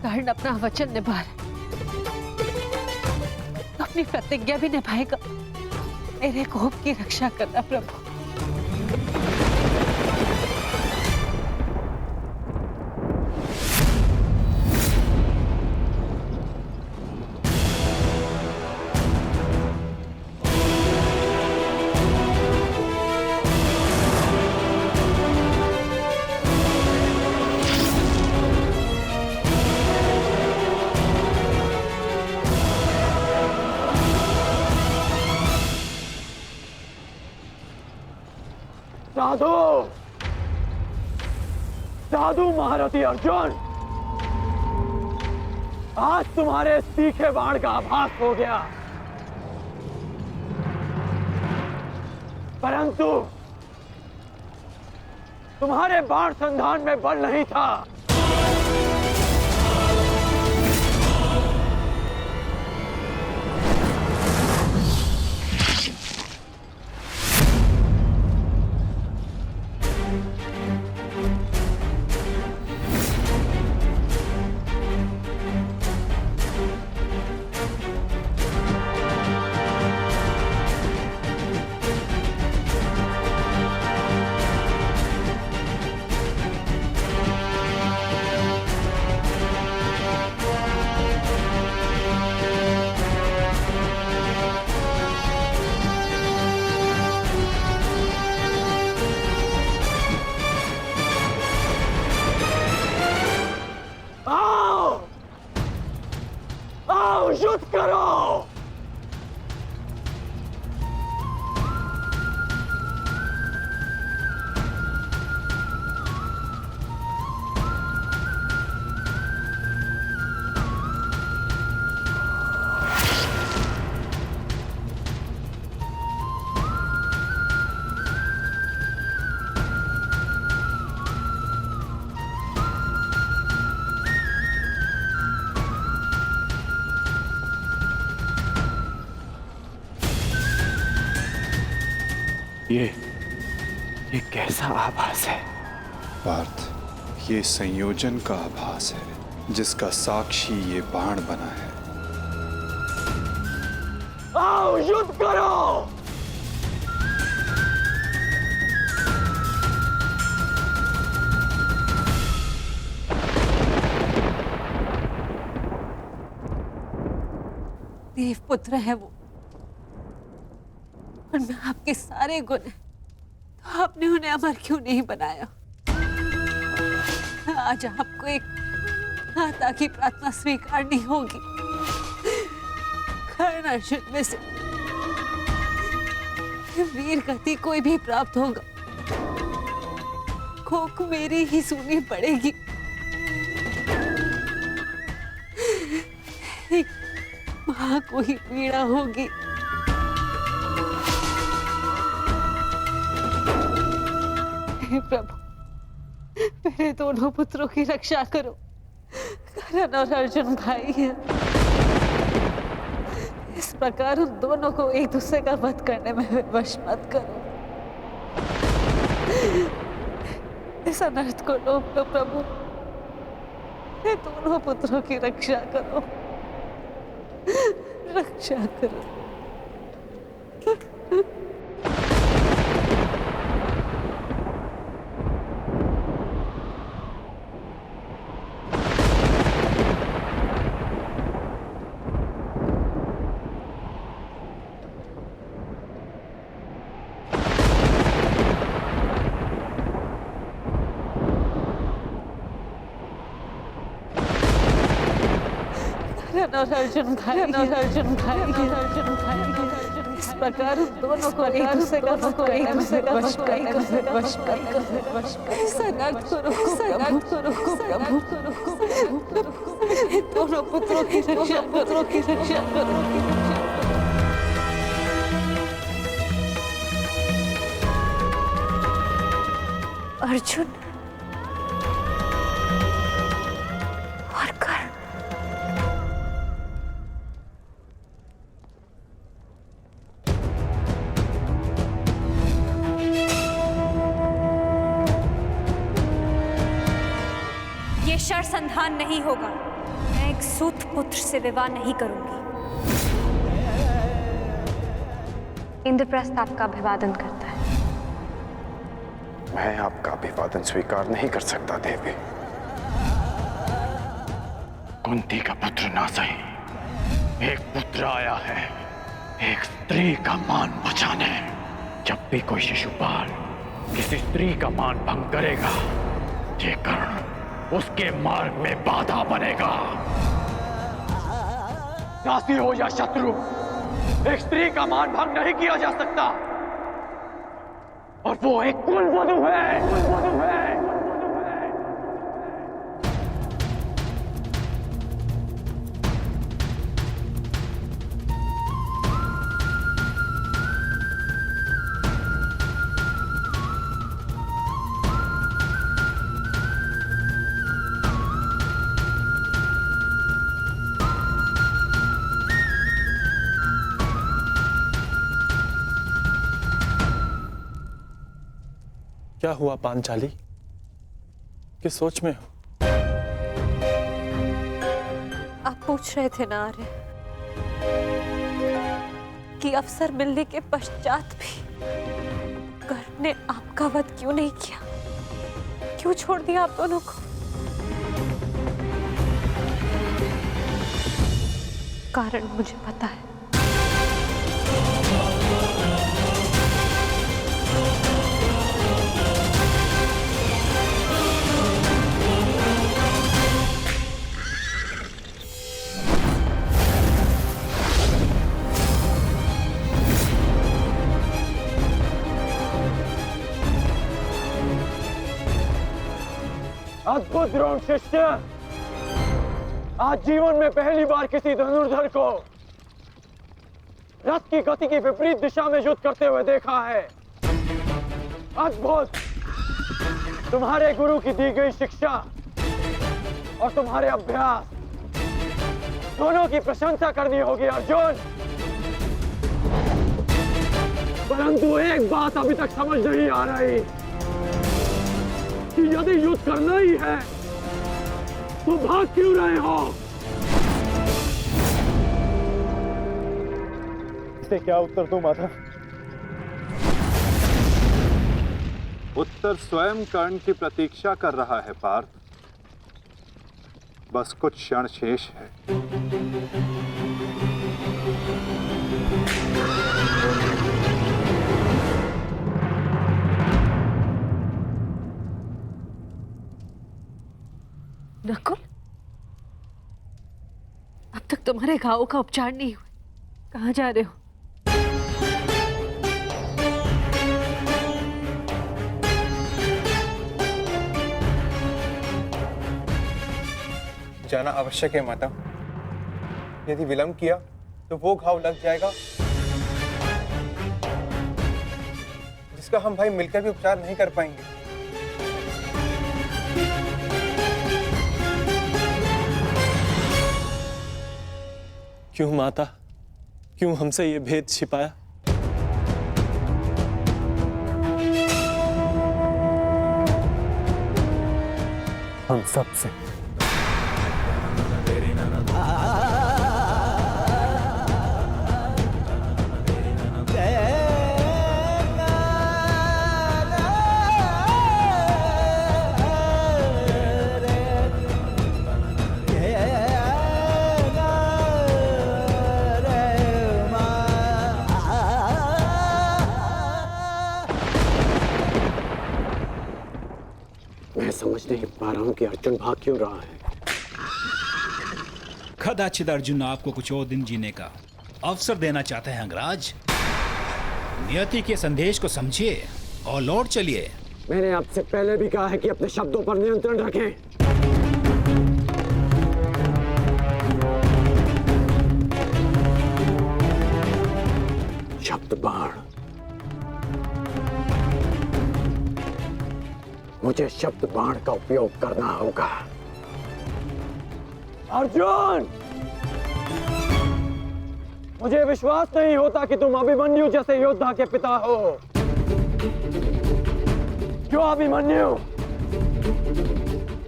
कर्ण अपना वचन निभा रहा है, तो अपनी प्रतिज्ञा भी निभाएगा। मेरे कोप की रक्षा करना प्रभु। साधु साधु महारथी अर्जुन, आज तुम्हारे तीखे बाण का आभास हो गया, परंतु तुम्हारे बाण संधान में बल नहीं था। युद्ध करो। ये कैसा आभास है? पार्थ, ये संयोजन का आभास है, जिसका साक्षी ये बाण बना है। आओ युद्ध करो। देवपुत्र है वो, और मैं आपके सारे गुण हैं, तो आपने उन्हें अमर क्यों नहीं बनाया? आज आपको एक माता की प्रार्थना स्वीकारनी होगी। कर्ण अर्जुन में से वीर गति कोई भी प्राप्त होगा, कोक मेरी ही सुननी पड़ेगी। एक मां को ही पीड़ा होगी। हे प्रभु, मेरे दोनों पुत्रों की रक्षा करो। कर्ण और अर्जुन भाई हैं। इस प्रकार उन दोनों को एक दूसरे का वध करने में विवश मत करो। इस अनर्थ को रोक लो प्रभु। मेरे दोनों पुत्रों की रक्षा करो, रक्षा करो। और अर्जुन भाई, अर्जुन भाई, अर्जुन भाई, इस प्रकार दोनों को एक दूसरे का वश प्रभु, दोनों पुत्रों की रक्षा करो। अर्जुन और कर्ण, ये शर संधान नहीं होगा। मैं एक सूत पुत्र से विवाह नहीं करूंगी। इंद्रप्रस्थ आपका अभिवादन करता है। मैं आपका अभिवादन स्वीकार नहीं कर सकता देवी। कुंती का पुत्र ना सही, एक पुत्र आया है एक स्त्री का मान बचाने। जब भी कोई शिशुपाल किसी स्त्री का मान भंग करेगा, ये कर्ण उसके मार्ग में बाधा बनेगा। दासी हो या शत्रु, एक स्त्री का मान भंग नहीं किया जा सकता, और वो एक कुलवधू है। कुलवधू है। क्या हुआ पांचाली? किस सोच में हो? आप पूछ रहे थे ना आर्य कि अवसर मिलने के पश्चात भी कर्ण ने आपका वध क्यों नहीं किया, क्यों छोड़ दिया आप दोनों को? कारण मुझे पता है। अद्भुत द्रोण शिष्य, आज जीवन में पहली बार किसी धनुर्धर को रथ की गति की विपरीत दिशा में युद्ध करते हुए देखा है। अद्भुत! तुम्हारे गुरु की दी गई शिक्षा और तुम्हारे अभ्यास दोनों की प्रशंसा करनी होगी अर्जुन। परंतु एक बात अभी तक समझ नहीं आ रही कि यदि युद्ध करना ही है तो भाग क्यों रहे हो? इसे क्या उत्तर दूं माता? उत्तर स्वयं कर्ण की प्रतीक्षा कर रहा है पार्थ। बस कुछ क्षण शेष है। नकुल, अब तक तुम्हारे घावों का उपचार नहीं हुआ। कहाँ जा रहे हो? जाना आवश्यक है माता। यदि विलंब किया तो वो घाव लग जाएगा जिसका हम भाई मिलकर भी उपचार नहीं कर पाएंगे। क्यों माता, क्यों हमसे ये भेद छिपाया? हम सब से। मैं समझ नहीं पा रहा हूं कि अर्जुन भाग क्यों रहा है। कदाचित अर्जुन आपको कुछ और दिन जीने का अवसर देना चाहते हैं अंगराज। नियति के संदेश को समझिए और लौट चलिए। मैंने आपसे पहले भी कहा है कि अपने शब्दों पर नियंत्रण रखें। शब्द बाण, मुझे शब्द बाण का उपयोग करना होगा। अर्जुन, मुझे विश्वास नहीं होता कि तुम अभिमन्यु जैसे योद्धा के पिता हो। क्यों अभिमन्यु?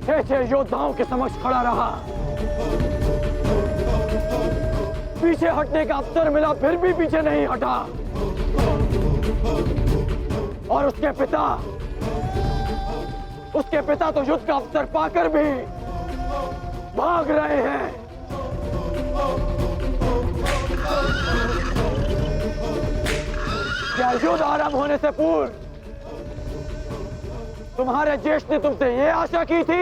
6 योद्धाओं के समक्ष खड़ा रहा। पीछे हटने का अवसर मिला, फिर भी पीछे नहीं हटा। और उसके पिता तो युद्ध का अवसर पाकर भी भाग रहे हैं। क्या युद्ध आरंभ होने से पूर्व तुम्हारे ज्येष्ठ ने तुमसे ये आशा की थी?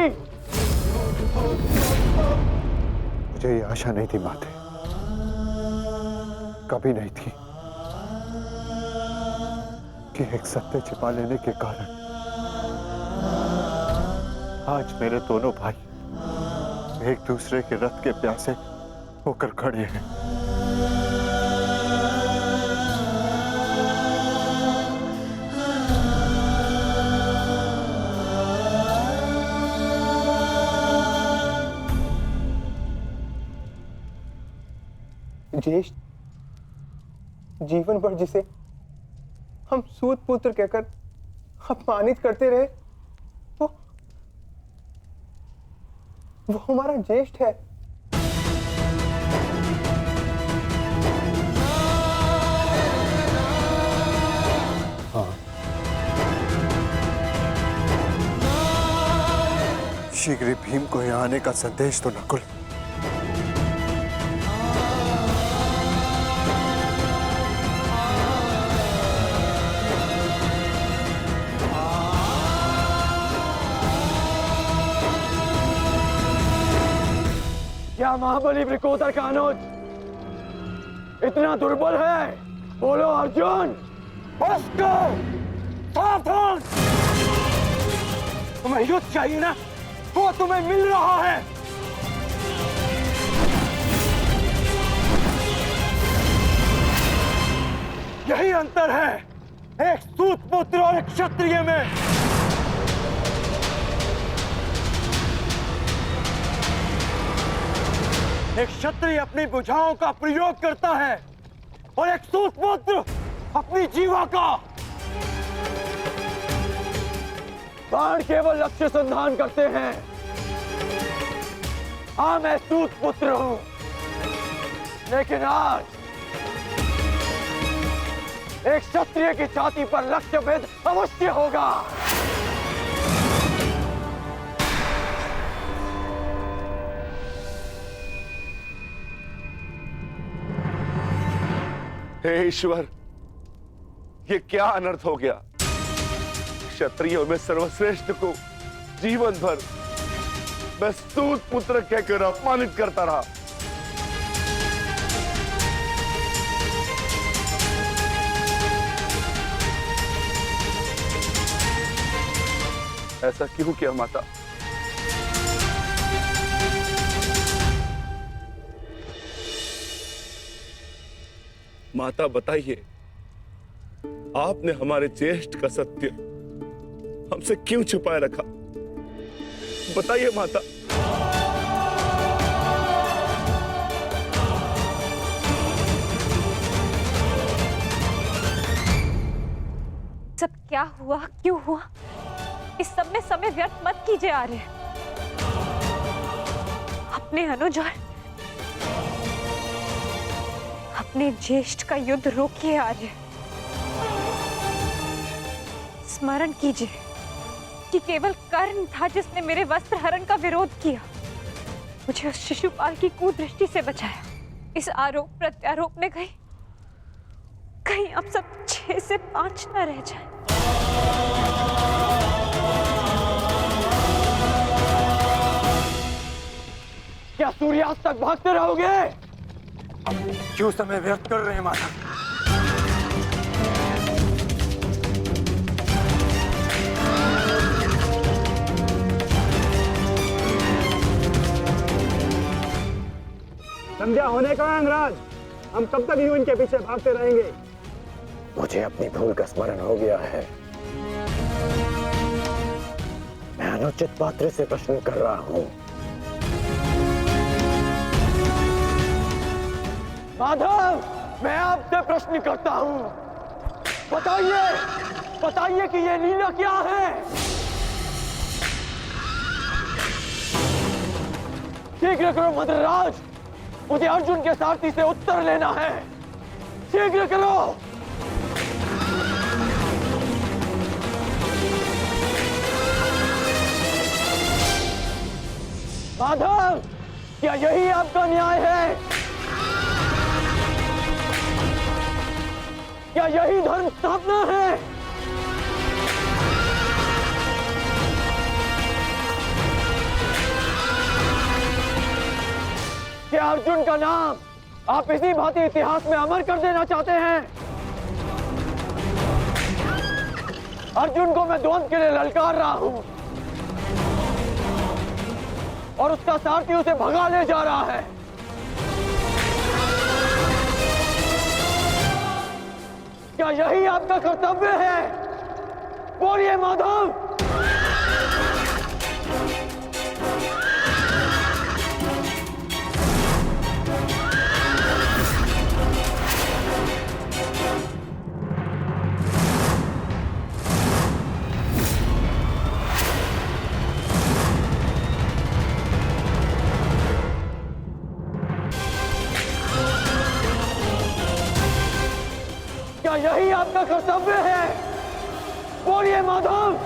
मुझे ये आशा नहीं थी माते, कभी नहीं थी कि एक सत्य छिपा लेने के कारण आज मेरे दोनों भाई एक दूसरे के रथ के प्यासे होकर खड़े हैं। ज्येष्ठ जीवन भर जिसे हम सूत पुत्र कहकर अपमानित करते रहे, वो हमारा ज्येष्ठ है। हाँ, शीघ्र ही भीम को यहाँ आने का संदेश तो नकुल। क्या महाबली वृकोदर का अनुज इतना दुर्बल है? बोलो अर्जुन। सावधान! तुम्हें युद्ध चाहिए ना, वो तुम्हें मिल रहा है। यही अंतर है एक सूत पुत्र और एक क्षत्रिय में। एक क्षत्रिय अपनी भुजाओं का प्रयोग करता है और एक सूत पुत्र अपनी जीवा का। बाण केवल लक्ष्य संधान करते हैं। हाँ, मैं सूत पुत्र हूं, लेकिन आज एक क्षत्रिय की छाती पर लक्ष्य भेद अवश्य होगा। हे ईश्वर, ये क्या अनर्थ हो गया? क्षत्रियों में सर्वश्रेष्ठ को जीवन भर मैं सूत पुत्र कहकर अपमानित करता रहा। ऐसा क्यों किया माता? माता बताइए, आपने हमारे ज्येष्ठ का सत्य हमसे क्यों छुपाए रखा? बताइए माता। सब क्या हुआ, क्यों हुआ, इस सब में समय व्यर्थ मत कीजिए आर्य। अपने अनुज और अपने ज्येष्ठ का युद्ध रोकिए आर्य। स्मरण कीजिए कि केवल कर्ण था जिसने मेरे वस्त्र हरण का विरोध किया, मुझे उस शिशुपाल की कुदृष्टि से बचाया। इस आरोप प्रत्यारोप में कहीं अब सब 6 से 5 न रह जाए। क्या सूर्यास्त तक भागते रहोगे? क्यों समय व्यर्थ कर रहे हैं माता? संध्या होने का अंगराज, हम कब तक यूं इनके पीछे भागते रहेंगे? मुझे अपनी भूल का स्मरण हो गया है। मैं अनुचित पात्र से प्रश्न कर रहा हूं। माधव, मैं आपसे प्रश्न करता हूं। बताइए कि ये लीला क्या है? शीघ्र करो मद्रराज, मुझे अर्जुन के सारथी से उत्तर लेना है। शीघ्र करो। माधव, क्या यही आपका न्याय है? क्या यही धर्म स्थापना है? क्या अर्जुन का नाम आप इसी भांति इतिहास में अमर कर देना चाहते हैं? अर्जुन को मैं द्वंद के लिए ललकार रहा हूं और उसका सारथी उसे भगा ले जा रहा है। क्या यही आपका कर्तव्य है? बोलिए माधव। क्या यही आपका कर्तव्य है? बोलिए माधव।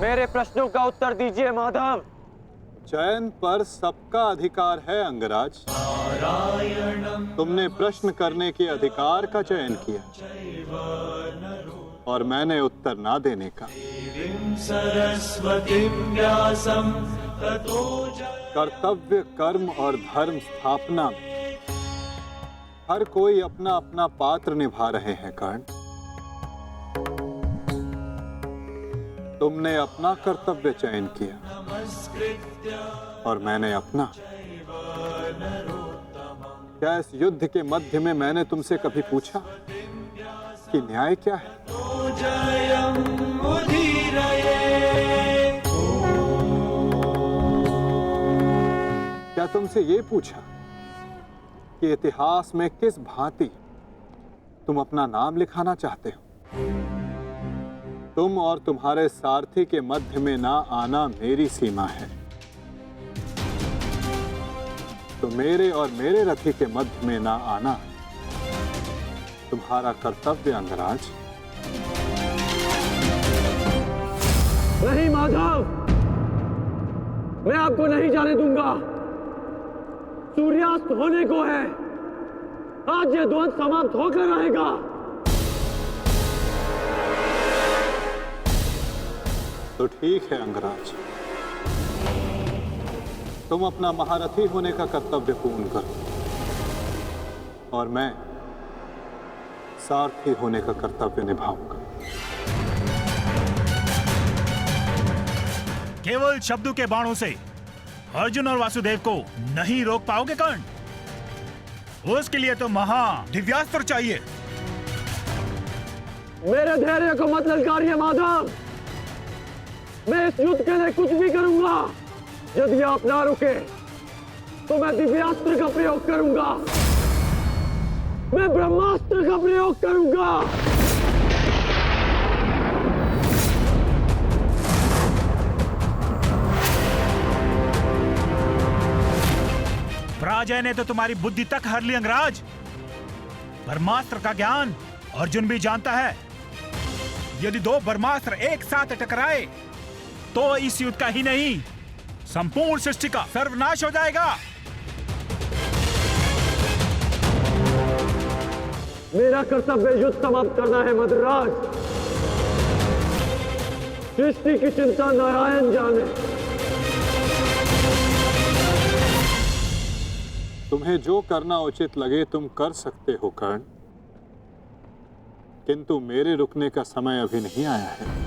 मेरे प्रश्नों का उत्तर दीजिए माधव। चयन पर सबका अधिकार है अंगराज। तुमने प्रश्न करने के अधिकार का चयन किया और मैंने उत्तर ना देने का। कर्तव्य, कर्म और धर्म स्थापना में हर कोई अपना अपना पात्र निभा रहे हैं कर्ण। तुमने अपना कर्तव्य चयन किया और मैंने अपना। क्या इस युद्ध के मध्य में मैंने तुमसे कभी पूछा कि न्याय क्या है? क्या तुमसे ये पूछा कि इतिहास में किस भांति तुम अपना नाम लिखाना चाहते हो? तुम और तुम्हारे सारथी के मध्य में ना आना मेरी सीमा है, तो मेरे और मेरे रथी के मध्य में ना आना तुम्हारा कर्तव्य अंगराज। नहीं माधव, मैं आपको नहीं जाने दूंगा। सूर्यास्त होने को है। आज ये द्वंद समाप्त होकर रहेगा। तो ठीक है अंगराज, तुम अपना महारथी होने का कर्तव्य पूर्ण करो और मैं सारथी होने का कर्तव्य निभाऊंगा। केवल शब्दों के बाणों से अर्जुन और वासुदेव को नहीं रोक पाओगे कर्ण। उसके लिए तो महा दिव्यास्त्र चाहिए। मेरे धैर्य को मत ललकारिए माधव। मैं इस युद्ध के लिए कुछ भी करूंगा। यदि आप ना रुके तो मैं दिव्यास्त्र का प्रयोग करूंगा। मैं ब्रह्मास्त्र का प्रयोग करूंगा। पराजय ने तो तुम्हारी बुद्धि तक हर ली अंगराज। ब्रह्मास्त्र का ज्ञान अर्जुन भी जानता है। यदि दो ब्रह्मास्त्र एक साथ टकराए तो इस युद्ध का ही नहीं, संपूर्ण सृष्टि का सर्वनाश हो जाएगा। मेरा कर्तव्य युद्ध समाप्त करना है मद्रराज। सृष्टि की चिंता नारायण जाने। तुम्हें जो करना उचित लगे तुम कर सकते हो कर्ण, किंतु मेरे रुकने का समय अभी नहीं आया है।